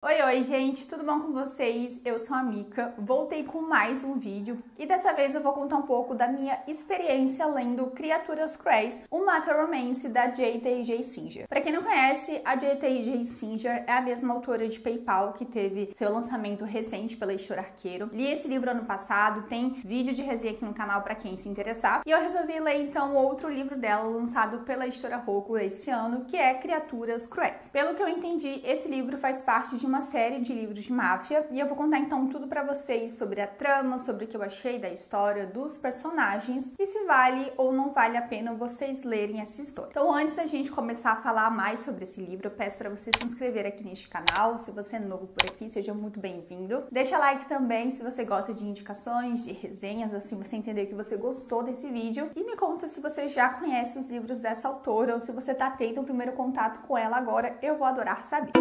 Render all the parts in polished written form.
Oi, gente, tudo bom com vocês? Eu sou a Mika, voltei com mais um vídeo e dessa vez eu vou contar um pouco da minha experiência lendo Criaturas Crazy, um mafia romance da J.T.J. Singer. Pra quem não conhece, a J.T.J. Singer é a mesma autora de PayPal que teve seu lançamento recente pela editora Arqueiro. Li esse livro ano passado, tem vídeo de resenha aqui no canal pra quem se interessar. E eu resolvi ler então outro livro dela lançado pela editora Roku esse ano, que é Criaturas Crazy. Pelo que eu entendi, esse livro faz parte de uma série de livros de máfia e eu vou contar então tudo pra vocês sobre a trama, sobre o que eu achei da história, dos personagens e se vale ou não vale a pena vocês lerem essa história. Então antes da gente começar a falar mais sobre esse livro, eu peço pra você se inscrever aqui neste canal. Se você é novo por aqui, seja muito bem-vindo. Deixa like também se você gosta de indicações, de resenhas, assim você entender que você gostou desse vídeo. E me conta se você já conhece os livros dessa autora ou se você tá tendo um primeiro contato com ela agora, eu vou adorar saber.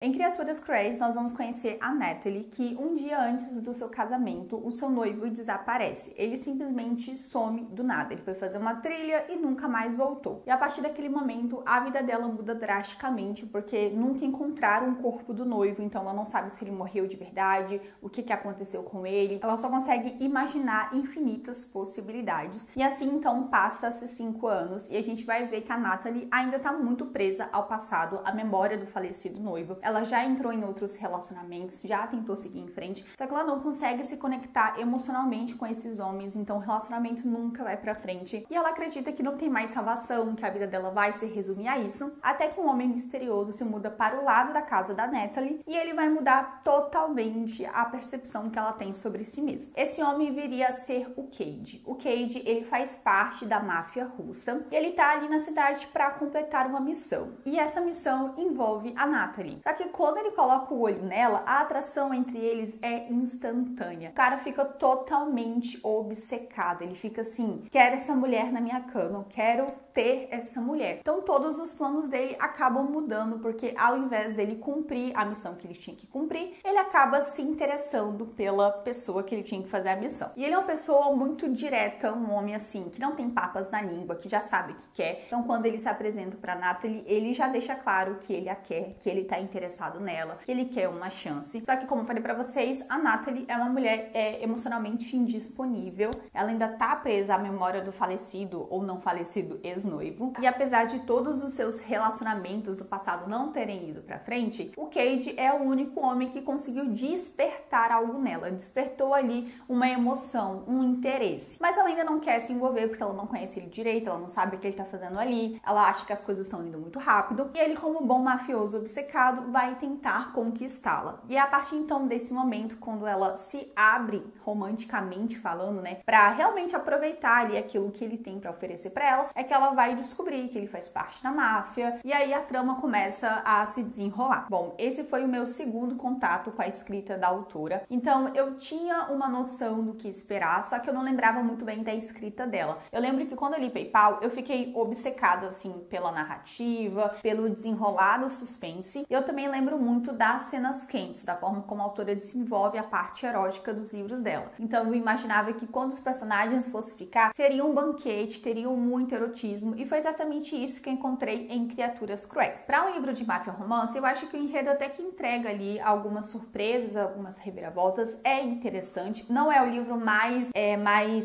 Em Criaturas Crazy, nós vamos conhecer a Natalie, que um dia antes do seu casamento, o seu noivo desaparece. Ele simplesmente some do nada. Ele foi fazer uma trilha e nunca mais voltou. E a partir daquele momento, a vida dela muda drasticamente, porque nunca encontraram o corpo do noivo, então ela não sabe se ele morreu de verdade, o que aconteceu com ele. Ela só consegue imaginar infinitas possibilidades. E assim, então, passa-se 5 anos e a gente vai ver que a Natalie ainda tá muito presa ao passado, à memória do falecido noivo. Ela já entrou em outros relacionamentos, já tentou seguir em frente, só que ela não consegue se conectar emocionalmente com esses homens, então o relacionamento nunca vai pra frente. E ela acredita que não tem mais salvação, que a vida dela vai se resumir a isso, até que um homem misterioso se muda para o lado da casa da Natalie e ele vai mudar totalmente a percepção que ela tem sobre si mesma. Esse homem viria a ser o Cade. O Cade, ele faz parte da máfia russa e ele tá ali na cidade para completar uma missão. E essa missão envolve a Natalie. Só que quando ele coloca o olho nela, a atração entre eles é instantânea. O cara fica totalmente obcecado. Ele fica assim, quero essa mulher na minha cama, eu quero ter essa mulher. Então todos os planos dele acabam mudando, porque ao invés dele cumprir a missão que ele tinha que cumprir, ele acaba se interessando pela pessoa que ele tinha que fazer a missão. E ele é uma pessoa muito direta, um homem assim, que não tem papas na língua, que já sabe o que quer. Então quando ele se apresenta pra Natalie, ele já deixa claro que ele a quer, que ele tá interessado nela, que ele quer uma chance. Só que como eu falei pra vocês, a Natalie é uma mulher emocionalmente indisponível. Ela ainda tá presa à memória do falecido ou não falecido ex-noivo. E apesar de todos os seus relacionamentos do passado não terem ido pra frente, o Cade é o único homem que conseguiu despertar algo nela. Despertou ali uma emoção, um interesse. Mas ela ainda não quer se envolver porque ela não conhece ele direito, ela não sabe o que ele tá fazendo ali. Ela acha que as coisas estão indo muito rápido. E ele, como bom mafioso obcecado, vai tentar conquistá-la. E é a partir então desse momento, quando ela se abre romanticamente falando, né, pra realmente aproveitar ali aquilo que ele tem pra oferecer pra ela, é que ela vai descobrir que ele faz parte da máfia e aí a trama começa a se desenrolar. Bom, esse foi o meu segundo contato com a escrita da autora. Então eu tinha uma noção do que esperar, só que eu não lembrava muito bem da escrita dela. Eu lembro que quando eu li PayPal, eu fiquei obcecada assim pela narrativa, pelo desenrolar do suspense. Eu também lembro muito das cenas quentes, da forma como a autora desenvolve a parte erótica dos livros dela. Então eu imaginava que quando os personagens fossem ficar, seria um banquete, teriam muito erotismo, e foi exatamente isso que eu encontrei em Criaturas Crazy. Para um livro de máfia romance, eu acho que o enredo até que entrega ali algumas surpresas, algumas reviravoltas, é interessante. Não é o livro mais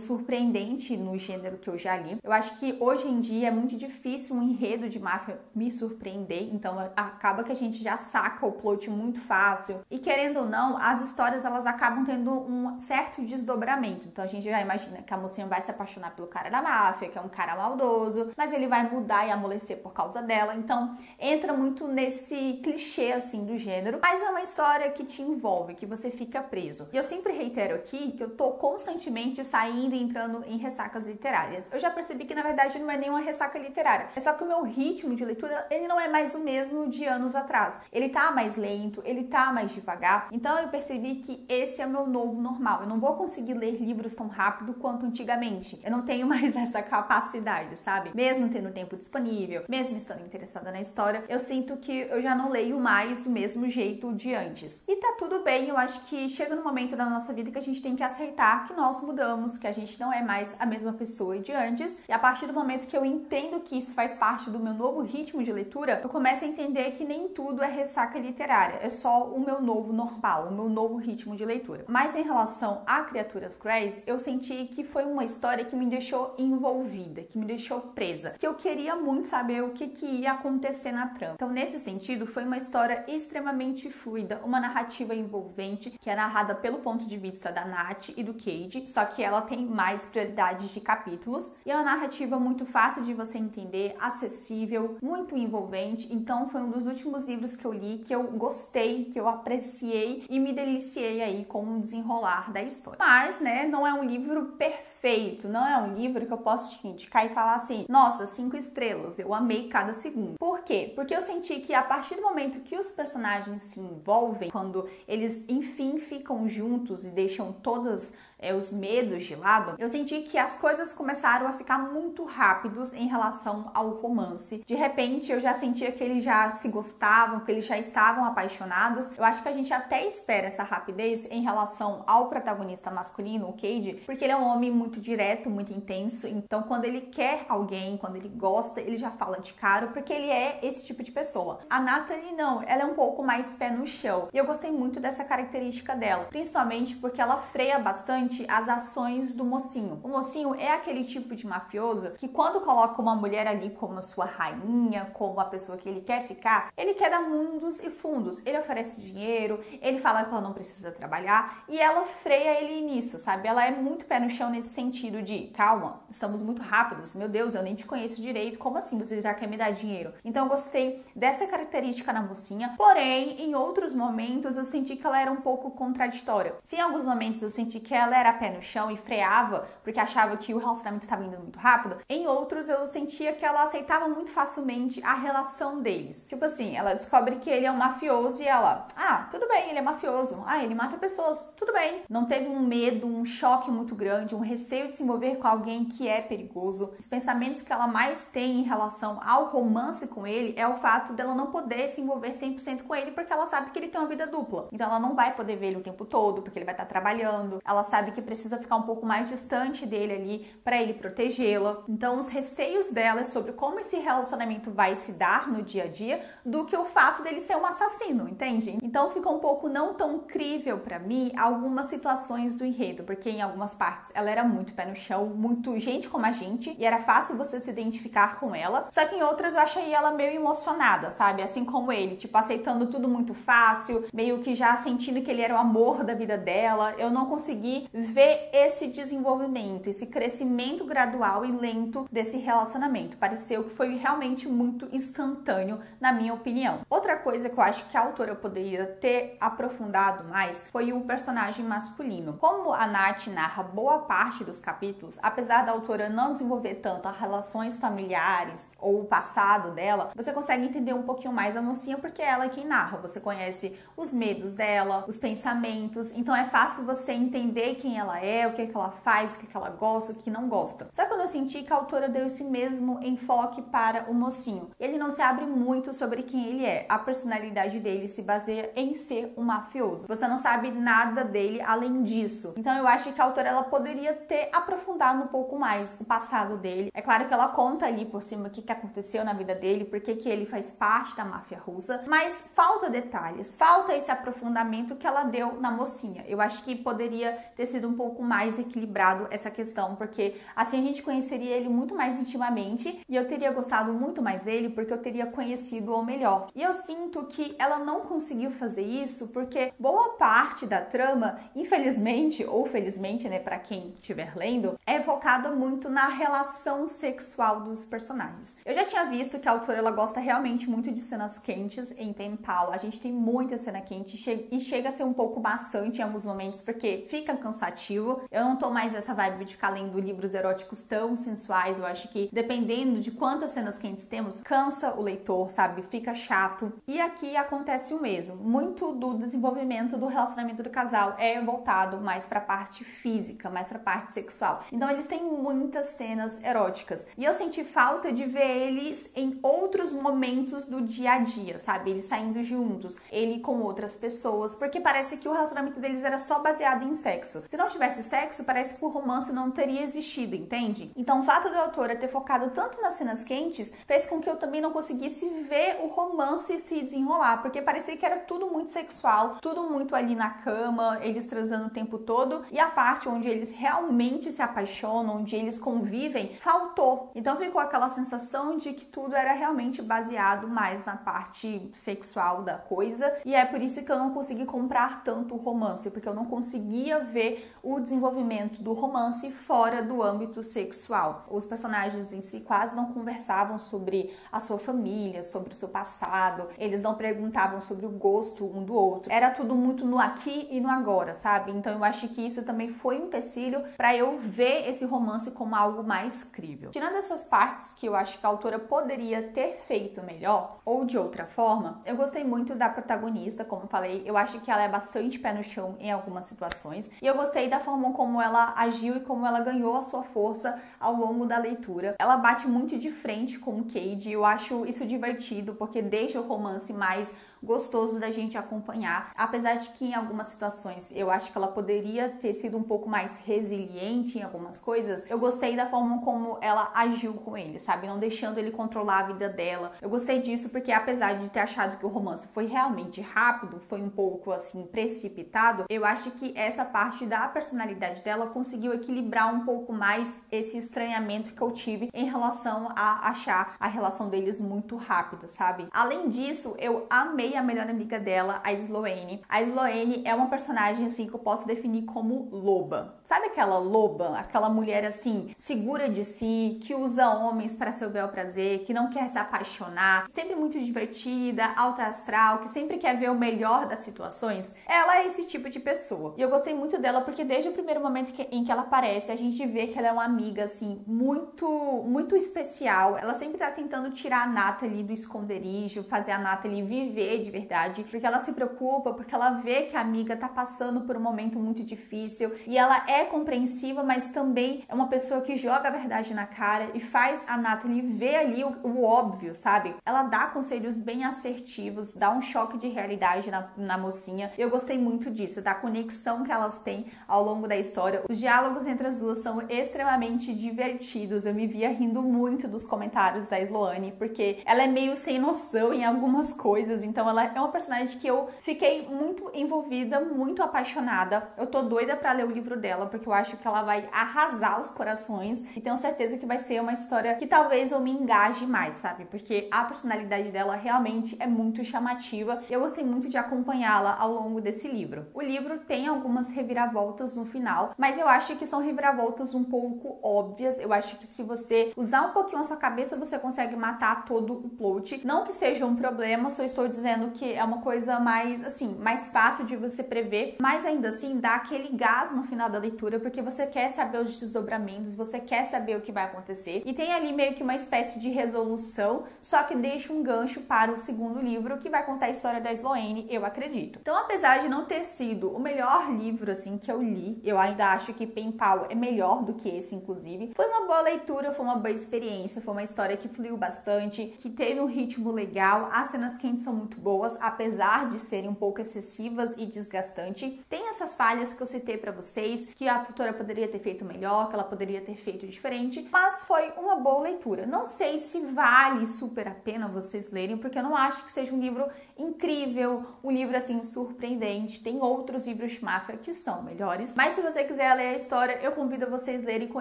surpreendente no gênero que eu já li. Eu acho que hoje em dia é muito difícil um enredo de máfia me surpreender, então acaba que a gente já saca o plot muito fácil. E querendo ou não, as histórias elas acabam tendo um certo desdobramento. Então a gente já imagina que a mocinha vai se apaixonar pelo cara da máfia, que é um cara maldoso, mas ele vai mudar e amolecer por causa dela. Então entra muito nesse clichê assim do gênero, mas é uma história que te envolve, que você fica preso. E eu sempre reitero aqui que eu tô constantemente saindo e entrando em ressacas literárias. Eu já percebi que na verdade não é nenhuma ressaca literária, é só que o meu ritmo de leitura ele não é mais o mesmo de anos atrás. Ele tá mais lento, ele tá mais devagar. Então eu percebi que esse é o meu novo normal. Eu não vou conseguir ler livros tão rápido quanto antigamente. Eu não tenho mais essa capacidade, sabe? Mesmo tendo tempo disponível, mesmo estando interessada na história, eu sinto que eu já não leio mais do mesmo jeito de antes. E tá tudo bem, eu acho que chega no momento da nossa vida que a gente tem que aceitar que nós mudamos, que a gente não é mais a mesma pessoa de antes. E a partir do momento que eu entendo que isso faz parte do meu novo ritmo de leitura, eu começo a entender que nem tudo é ressaca literária, é só o meu novo normal, o meu novo ritmo de leitura. Mas em relação a Criaturas Greys, eu senti que foi uma história que me deixou envolvida, que me deixou presa, que eu queria muito saber o que ia acontecer na trama. Então, nesse sentido, foi uma história extremamente fluida, uma narrativa envolvente, que é narrada pelo ponto de vista da Nath e do Cade, só que ela tem mais prioridades de capítulos, e é uma narrativa muito fácil de você entender, acessível, muito envolvente. Então, foi um dos últimos livros que eu li, que eu gostei, que eu apreciei e me deliciei aí com o desenrolar da história. Mas, né, não é um livro perfeito, não é um livro que eu posso te indicar e falar assim, nossa, 5 estrelas, eu amei cada segundo. Por quê? Porque eu senti que a partir do momento que os personagens se envolvem, quando eles enfim ficam juntos e deixam todos os medos de lado, eu senti que as coisas começaram a ficar muito rápidos em relação ao romance. De repente, eu já sentia que eles já se gostavam, que eles já estavam apaixonados. Eu acho que a gente até espera essa rapidez em relação ao protagonista masculino, o Cade, porque ele é um homem muito direto, muito intenso. Então, quando ele quer alguém, quando ele gosta, ele já fala de cara, porque ele é esse tipo de pessoa. A Natalie, não, ela é um pouco mais pé no chão. E eu gostei muito dessa característica dela, principalmente porque ela freia bastante as ações do mocinho. O mocinho é aquele tipo de mafioso que quando coloca uma mulher ali como a sua rainha, como a pessoa que ele quer ficar, ele quer dar mundos e fundos. Ele oferece dinheiro, ele fala que ela não precisa trabalhar e ela freia ele nisso, sabe? Ela é muito pé no chão nesse sentido de, calma, estamos muito rápidos, meu Deus, eu nem te conheço direito, como assim você já quer me dar dinheiro? Então eu gostei dessa característica na mocinha, porém, em outros momentos eu senti que ela era um pouco contraditória. Se em alguns momentos eu senti que ela era pé no chão e freava porque achava que o relacionamento estava indo muito rápido, em outros eu sentia que ela aceitava muito facilmente a relação deles. Tipo assim, ela descobre que ele é um mafioso e ela, tudo bem, ele é mafioso, ele mata pessoas, tudo bem. Não teve um medo, um choque muito grande, um receio de se envolver com alguém que é perigoso. Os pensamentos que ela mais tem em relação ao romance com ele é o fato dela não poder se envolver 100% com ele porque ela sabe que ele tem uma vida dupla. Então ela não vai poder ver ele o tempo todo porque ele vai estar trabalhando. Ela sabe que precisa ficar um pouco mais distante dele ali para ele protegê-la. Então os receios dela é sobre como esse relacionamento vai se dar no dia a dia do que o fato dele ser um assassino, entende? Então fica um pouco não tão crível para mim algumas situações do enredo, porque em algumas partes ela era muito pé no chão, muito gente como a gente, e era fácil você se identificar com ela, só que em outras eu achei ela meio emocionada, sabe? Assim como ele, tipo, aceitando tudo muito fácil, meio que já sentindo que ele era o amor da vida dela. Eu não consegui ver esse desenvolvimento, esse crescimento gradual e lento desse relacionamento. Pareceu que foi realmente muito instantâneo, na minha opinião. Outra coisa que eu acho que a autora poderia ter aprofundado mais foi o personagem masculino. Como a Nath narra boa parte dos capítulos, apesar da autora não desenvolver tanto as relações familiares ou o passado dela, você consegue entender um pouquinho mais a mocinha porque é ela quem narra. Você conhece os medos dela, os pensamentos, então é fácil você entender quem ela é, o que ela faz, o que ela gosta, o que não gosta. Só que eu senti que a autora deu esse mesmo enfoque para o mocinho. Ele não se abre muito sobre quem ele é. A personalidade dele se baseia em ser um mafioso. Você não sabe nada dele além disso. Então eu acho que a autora ela poderia ter aprofundado um pouco mais o passado dele. É claro que ela conta ali por cima o que aconteceu na vida dele, porque ele faz parte da máfia russa, mas falta detalhes, falta esse aprofundamento que ela deu na mocinha. Eu acho que poderia ter sido um pouco mais equilibrado essa questão, porque assim a gente conheceria ele muito mais intimamente e eu teria gostado muito mais dele porque eu teria conhecido-o melhor. E eu sinto que ela não conseguiu fazer isso porque boa parte da trama, infelizmente ou felizmente, né, para quem estiver lendo, é focada muito na relação sexual dos personagens. Eu já tinha visto que a autora ela gosta realmente muito de cenas quentes em Pen Pal. A gente tem muita cena quente e chega a ser um pouco maçante em alguns momentos porque fica cansativo. Eu não tô mais nessa vibe de ficar lendo livros eróticos tão sensuais. Eu acho que dependendo de quantas cenas quentes temos, cansa o leitor, sabe? Fica chato. E aqui acontece o mesmo. Muito do desenvolvimento do relacionamento do casal é voltado mais para a parte física, mais para a parte sexual. Então eles têm muitas cenas eróticas. E eu senti falta de ver eles em outros momentos do dia a dia, sabe? Eles saindo juntos, ele com outras pessoas, porque parece que o relacionamento deles era só baseado em sexo. Se não tivesse sexo, parece que o romance não teria existido, entende? Então o fato da autora ter focado tanto nas cenas quentes fez com que eu também não conseguisse ver o romance se desenrolar, porque parecia que era tudo muito sexual, tudo muito ali na cama, eles transando o tempo todo, e a parte onde eles realmente se apaixonam, onde eles convivem, faltou. Então ficou aquela sensação de que tudo era realmente baseado mais na parte sexual da coisa, e é por isso que eu não consegui comprar tanto o romance, porque eu não conseguia ver o desenvolvimento do romance fora do âmbito sexual. Os personagens em si quase não conversavam sobre a sua família, sobre o seu passado, eles não perguntavam sobre o gosto um do outro. Era tudo muito no aqui e no agora, sabe? Então eu acho que isso também foi um empecilho para eu ver esse romance como algo mais crível. Tirando essas partes que eu acho que a autora poderia ter feito melhor, ou de outra forma, eu gostei muito da protagonista, como falei, eu acho que ela é bastante pé no chão em algumas situações, e eu gostei da forma como ela agiu e como ela ganhou a sua força ao longo da leitura. Ela bate muito de frente com o Cade, e eu acho isso divertido, porque deixa o romance mais gostoso da gente acompanhar, apesar de que em algumas situações eu acho que ela poderia ter sido um pouco mais resiliente em algumas coisas. Eu gostei da forma como ela agiu com ele, sabe? Não deixando ele controlar a vida dela. Eu gostei disso porque apesar de ter achado que o romance foi realmente rápido, foi um pouco assim precipitado, eu acho que essa parte da personalidade dela conseguiu equilibrar um pouco mais esse estranhamento que eu tive em relação a achar a relação deles muito rápida, sabe? Além disso, eu amei a melhor amiga dela, a Sloane. A Sloane é uma personagem assim que eu posso definir como loba. Sabe aquela loba? Aquela mulher assim, segura de si, que usa homens para seu bel prazer, que não quer se apaixonar, sempre muito divertida, alta astral, que sempre quer ver o melhor das situações. Ela é esse tipo de pessoa. E eu gostei muito dela porque desde o primeiro momento em que ela aparece, a gente vê que ela é uma amiga assim, muito especial. Ela sempre tá tentando tirar a Natalie do esconderijo, fazer a Natalie viver de verdade, porque ela se preocupa, porque ela vê que a amiga tá passando por um momento muito difícil e ela é compreensiva, mas também é uma pessoa que joga a verdade na cara e faz a Natalie ver ali o óbvio, sabe? Ela dá conselhos bem assertivos, dá um choque de realidade na mocinha. Eu gostei muito disso, da conexão que elas têm ao longo da história. Os diálogos entre as duas são extremamente divertidos. Eu me via rindo muito dos comentários da Sloane, porque ela é meio sem noção em algumas coisas, então ela é uma personagem que eu fiquei muito envolvida, muito apaixonada. Eu tô doida pra ler o livro dela, porque eu acho que ela vai arrasar os corações e tenho certeza que vai ser uma história que talvez eu me engaje mais, sabe? Porque a personalidade dela realmente é muito chamativa e eu gostei muito de acompanhá-la ao longo desse livro. O livro tem algumas reviravoltas no final, mas eu acho que são reviravoltas um pouco óbvias. Eu acho que se você usar um pouquinho a sua cabeça, você consegue matar todo o plot. Não que seja um problema, só estou dizendo que é uma coisa mais, assim, mais fácil de você prever, mas ainda assim dá aquele gás no final da leitura, porque você quer saber os desdobramentos, você quer saber o que vai acontecer, e tem ali meio que uma espécie de resolução, só que deixa um gancho para o segundo livro, que vai contar a história da Sloane, eu acredito. Então, apesar de não ter sido o melhor livro, assim, que eu li, eu ainda acho que Pen Pal é melhor do que esse, inclusive. Foi uma boa leitura, foi uma boa experiência, foi uma história que fluiu bastante, que teve um ritmo legal, as cenas quentes são muito boas, apesar de serem um pouco excessivas e desgastantes. Tem essas falhas que eu citei pra vocês, que a autora poderia ter feito melhor, que ela poderia ter feito diferente, mas foi uma boa leitura. Não sei se vale super a pena vocês lerem, porque eu não acho que seja um livro incrível, um livro assim surpreendente. Tem outros livros de máfia que são melhores, mas se você quiser ler a história, eu convido vocês a lerem com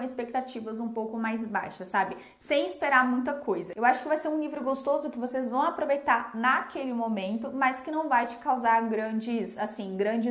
expectativas um pouco mais baixas, sabe? Sem esperar muita coisa. Eu acho que vai ser um livro gostoso que vocês vão aproveitar naquele momento, mas que não vai te causar grandes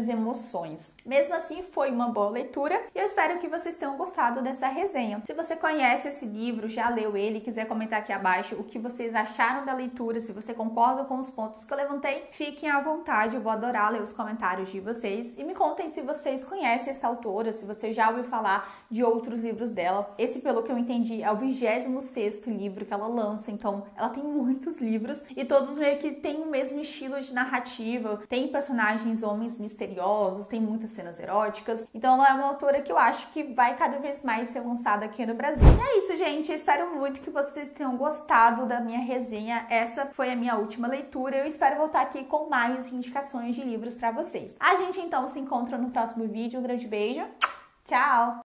emoções. Mesmo assim, foi uma boa leitura e eu espero que vocês tenham gostado dessa resenha. Se você conhece esse livro, já leu ele, quiser comentar aqui abaixo o que vocês acharam da leitura, se você concorda com os pontos que eu levantei, fiquem à vontade, eu vou adorar ler os comentários de vocês e me contem se vocês conhecem essa autora, se você já ouviu falar de outros livros dela. Esse, pelo que eu entendi, é o 26º livro que ela lança, então ela tem muitos livros e todos meio que tem o mesmo estilo de narrativa, tem personagens homens misteriosos, tem muitas cenas eróticas, então ela é uma autora que eu acho que vai cada vez mais ser lançada aqui no Brasil. E é isso, gente, espero muito que vocês tenham gostado da minha resenha, essa foi a minha última leitura, eu espero voltar aqui com mais indicações de livros para vocês. A gente então se encontra no próximo vídeo, um grande beijo, tchau!